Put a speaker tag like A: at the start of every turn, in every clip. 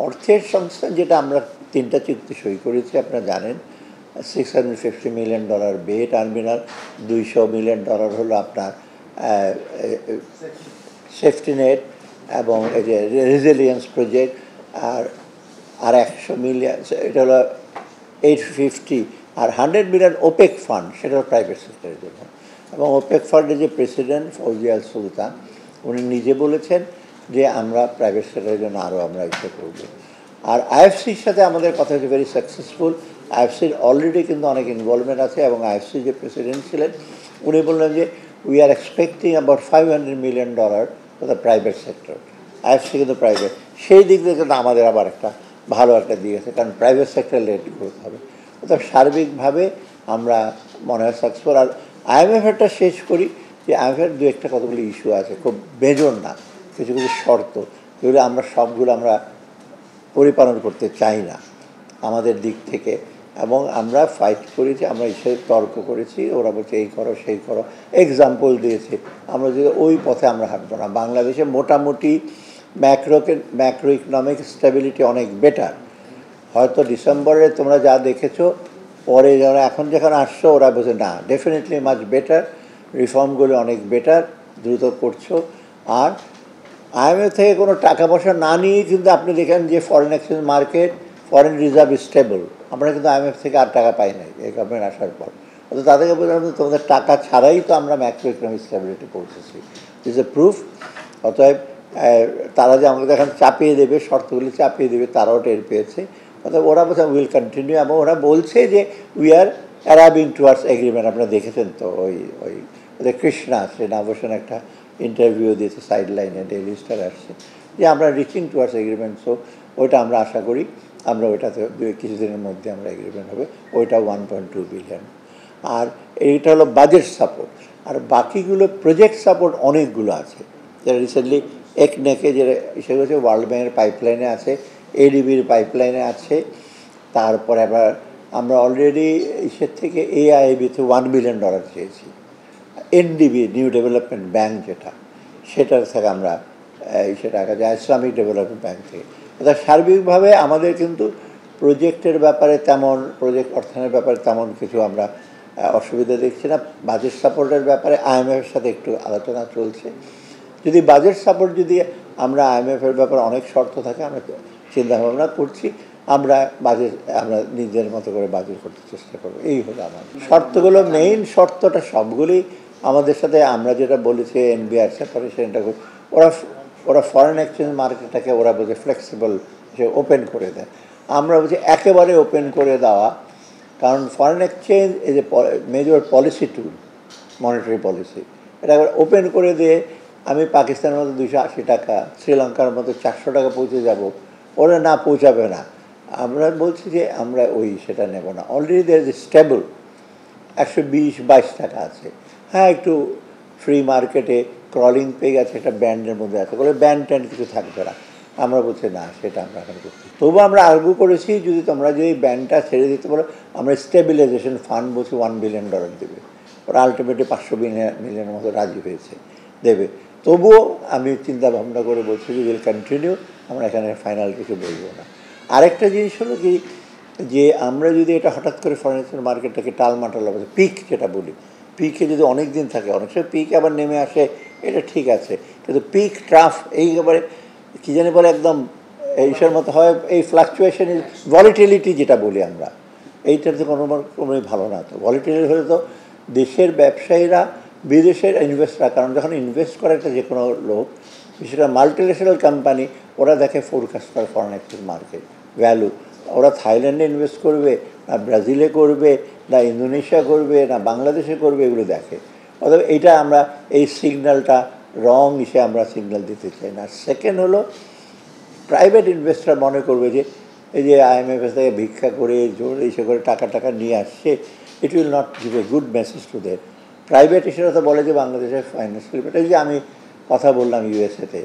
A: অর্থের সংস্থান যেটা আমরা 3টা চুক্তি সই করেছি আপনারা জানেন। $650 million বে টার্মিনাল, $200 million হলো আপনার সেফটি নেট এবং এই যে রেজিলিয়েন্স প্রজেক্ট, আর 100 মিলিয়ন এটা হলো 850, আর 100 মিলিয়ন ওপেক ফান্ড, সেটা হলো প্রাইভেট সেক্টরের জন্য। এবং ওপেক ফান্ডের যে প্রেসিডেন্ট ফৌজি আল সুলতান, উনি নিজে বলেছেন যে আমরা প্রাইভেট সেক্টরের জন্য আরও আমরা ইচ্ছা করব। আর আইএফসির সাথে আমাদের কথা হচ্ছে ভেরি সাকসেসফুল। আইএফসির অলরেডি কিন্তু অনেক ইনভলভমেন্ট আছে, এবং আইএফসি যে প্রেসিডেন্ট ছিলেন উনি বললেন যে we are expecting about $500 million for the private sector. IFC কিন্তু প্রাইভেট, সেই দিক থেকে কিন্তু আমাদের আবার একটা ভালো একটা দিক আছে, কারণ প্রাইভেট সেক্টর লেট গ্রোথ হবে। অর্থাৎ সার্বিকভাবে আমরা মনে হয় সাকসেসফুল। আর আইএমএফেরটা শেষ করি যে আইএমএফের দু একটা কতগুলো ইস্যু আছে, খুব বেজোর না, কিছু কিছু শর্ত, যেগুলো আমরা সবগুলো আমরা পরিপালন করতে চাই না আমাদের দিক থেকে, এবং আমরা ফাইট করেছি, আমরা হিসেবে তর্ক করেছি, ওরা বলছে এই করো সেই করো, এক্সাম্পল দিয়েছে। আমরা যদি ওই পথে আমরা হাঁটবো না। বাংলাদেশে মোটামুটি ম্যাক্রো ইকোনমিক স্টেবিলিটি অনেক বেটার। হয়তো ডিসেম্বরে তোমরা যা দেখেছো, পরে যারা এখন যেখানে আসছো ওরা বলছে না, ডেফিনেটলি মাচ বেটার, রিফর্মগুলো অনেক বেটার, দ্রুত করছো। আর আইএমএফ থেকে কোনো টাকা পয়সা না নিয়েই কিন্তু আপনি দেখেন যে foreign exchange market, foreign reserve stable. আমরা কিন্তু আইএমএফ থেকে আর টাকা পাই নাই এই গভর্নমেন্ট আসার পর। অর্থাৎ তাদেরকে বললাম তোমাদের টাকা ছাড়াই তো আমরা ম্যাক্রো ইকোনমিক স্টেবিলিটি পৌঁছেছি, ইজ এ প্রুফ। অতএব তারা যে আমাদের এখন চাপিয়ে দেবে, শর্তগুলি চাপিয়ে দেবে, তারাও টের পেয়েছে। অতএব ওরা বলছে উইল কন্টিনিউ, এবং ওরা বলছে যে we are arriving towards agreement. আপনারা দেখেছেন তো ওই ওদের কৃষ্ণা শ্রীনা বসেন একটা ইন্টারভিউ দিয়েছে সাইড লাইনে, ডেইলি স্টার আসছে, যে আমরা রিচিং টুয়ার্ডস এগ্রিমেন্ট। সো ওইটা আমরা আশা করি আমরা ওইটাতে কিছুদিনের মধ্যে আমরা এগ্রিমেন্ট হবে, ওইটা 1.2 বিলিয়ন। আর এইটা হলো বাজেট সাপোর্ট। আর বাকিগুলো প্রজেক্ট সাপোর্ট অনেকগুলো আছে, যারা রিসেন্টলি একনেকে যে সেগুলো হচ্ছে ওয়ার্ল্ড ব্যাংকের পাইপলাইনে আছে, এডিবির পাইপলাইনে আছে। তারপরে আবার আমরা অলরেডি ইসের থেকে AIIB-তে $1 billion চেয়েছি। NDB নিউ ডেভেলপমেন্ট ব্যাংক যেটা, সেটার থেকে আমরা সেটা যায় ইসলামিক ডেভেলপমেন্ট ব্যাংক থেকে। অর্থাৎ সার্বিকভাবে আমাদের কিন্তু প্রজেক্টের ব্যাপারে তেমন, প্রজেক্ট অর্থায়নের ব্যাপারে তেমন কিছু আমরা অসুবিধা দেখছি না। বাজেট সাপোর্টের ব্যাপারে আইএমএফের সাথে একটু আলোচনা চলছে। যদি বাজেট সাপোর্ট যদি আমরা আইএমএফের ব্যাপারে অনেক শর্ত থাকে, আমরা চিন্তাভাবনা করছি, আমরা নিজের মতো করে বাজেট করতে চেষ্টা করবো। এই হলো আমার শর্তগুলো। মেইন শর্তটা সবগুলি আমাদের সাথে আমরা যেটা বলেছি এনবিআর সেপারেশনটা, ওরা ফরেন এক্সচেঞ্জ মার্কেটটাকে ওরা বলছে ফ্লেক্সিবল, সে ওপেন করে দেয়। আমরা বলছি একেবারে ওপেন করে দেওয়া, কারণ ফরেন এক্সচেঞ্জ এই যে মেজর পলিসি টুল, মনিটারি পলিসি, এটা একবার ওপেন করে দিয়ে আমি পাকিস্তানের মতো 280 টাকা, শ্রীলঙ্কার মতো 400 টাকা পৌঁছে যাব, ওরা না পৌঁছাবে না। আমরা বলছি যে আমরা সেটা নেব না। অলরেডি দের ইজ স্টেবল 120-22 টাকা আছে। হ্যাঁ, একটু ফ্রি মার্কেটে ক্রলিং পেয়ে গেছে, একটা ব্যান্ডের মধ্যে আছে, বলে ব্যান্ড ট্যান্ড কিছু থাকবে না। আমরা বলছি না, সেটা আমরা এখন করছি। তবু আমরা আর্গু করেছি যদি তোমরা যদি ব্যান্ডটা ছেড়ে দিতে পারো, আমরা স্টেবিলাইজেশন ফান্ড বলছি $1 billion দেবে। ওরা আলটিমেটলি 500 মিলিয়নের মতো রাজি হয়েছে, দেবে। তবুও আমি চিন্তা ভাবনা করে বলছি যে উইল কন্টিনিউ, আমরা এখানে ফাইনাল কিছু বলবো না। আরেকটা জিনিস হলো কি, যে আমরা যদি এটা হঠাৎ করে ফাইন্যান্সিয়াল মার্কেটটাকে টালমাটাল হবে, পিক যেটা বলি, পিকে যদি অনেক দিন থাকে, অনেক সময় পিক আবার নেমে আসে, এটা ঠিক আছে, কিন্তু পিক ট্রাফ এইবারে কী জানি বলে একদম এইসব মতো হয়। এই ফ্লাকচুয়েশন, ভলিটিলিটি যেটা বলি আমরা, এইটার তো কোনোই ভালো না। তো ভলিটিলিটি হলে তো দেশের ব্যবসায়ীরা, বিদেশের ইনভেস্টররা, কারণ যখন ইনভেস্ট করে একটা যে কোনো লোক, বিশেষ করে মাল্টিন্যাশনাল কোম্পানি, ওরা দেখে ফোরকাস্ট করে ফরেন এক্সচেঞ্জ মার্কেট ভ্যালু। ওরা থাইল্যান্ডে ইনভেস্ট করবে না ব্রাজিলে করবে না ইন্দোনেশিয়া করবে না বাংলাদেশে করবে, এগুলো দেখে। অতএব এইটা আমরা এই সিগন্যালটা রং হিসেবে আমরা সিগন্যাল দিতে চাই না। সেকেন্ড হলো, প্রাইভেট ইনভেস্টর মনে করবে যে এই যে আইএমএফ থেকে ভিক্ষা করে জোর এসে করে টাকা নিয়ে আসছে, it will not give a good message to them. Private হিসেবে তো বলে যে বাংলাদেশের ফাইন্যান্সিয়াল, এই যে আমি কথা বললাম ইউএসএতে,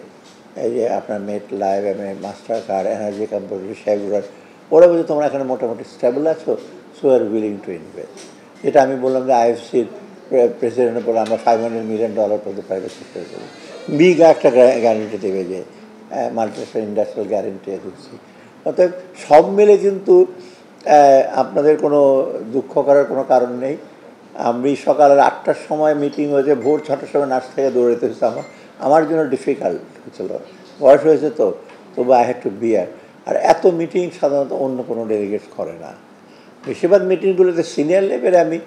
A: এই যে আপনার মেট life, master card, energy company, সেগুলার, ওরা বলছে তোমরা এখানে মোটামুটি স্টেবল আছো, so R willing to invest. যেটা আমি বললাম যে আইএফসির প্রেসিডেন্টের বলে আমরা $500 million পর্যন্ত প্রাইভেট সেক্টরে দেবো। বিগ একটা গ্যারেন্টি দেবে যে মাল্টিন্যাশনাল ইন্ডাস্ট্রিয়াল গ্যারেন্টি দিচ্ছি। অতএব সব মিলে কিন্তু আপনাদের কোনো দুঃখ করার কোনো কারণ নেই। আমি সকাল 8টার সময় মিটিং হয়েছে, ভোর 6টার সময় নাচ থেকে দৌড়াইতে হচ্ছে আমার জন্য ডিফিকাল্ট হচ্ছিল, বয়স হয়েছে তো, তবু আই হ্যাড টু বিয়ার। আর এত মিটিং সাধারণত অন্য কোনো ডেলিগেটস করে না। বেশিরভাগ মিটিংগুলোতে সিনিয়র লেভেলে আমি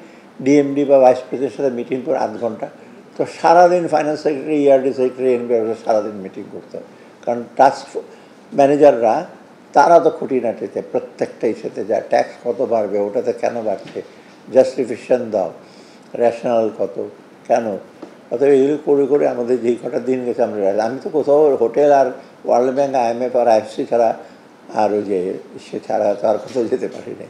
A: ডিএমডি বা ভাইস প্রেসিডেন্টের সাথে মিটিং করে 8 ঘন্টা, তো সারাদিন ফাইন্যান্স সেক্রেটারি, ইয়ারডি সেক্রেটারি, এনবিআর সারাদিন মিটিং করতে হয়। কারণ টাস্ক ম্যানেজাররা তারা তো খুঁটিনাটিতে প্রত্যেকটা ইস্যুতে যায়, ট্যাক্স কত বাড়বে, ওটাতে কেন বাড়ছে, জাস্টিফিকেশন দাও, রেশনাল কত, কেন। অতএব এগুলো করে করে আমাদের যেই কটা দিন গেছে আমরা, আমি তো কোথাও হোটেল আর ওয়ার্ল্ড ব্যাঙ্ক, IMF আর IFC ছাড়া আর ওই যে সে ছাড়া তো আর কোথাও যেতে পারি না।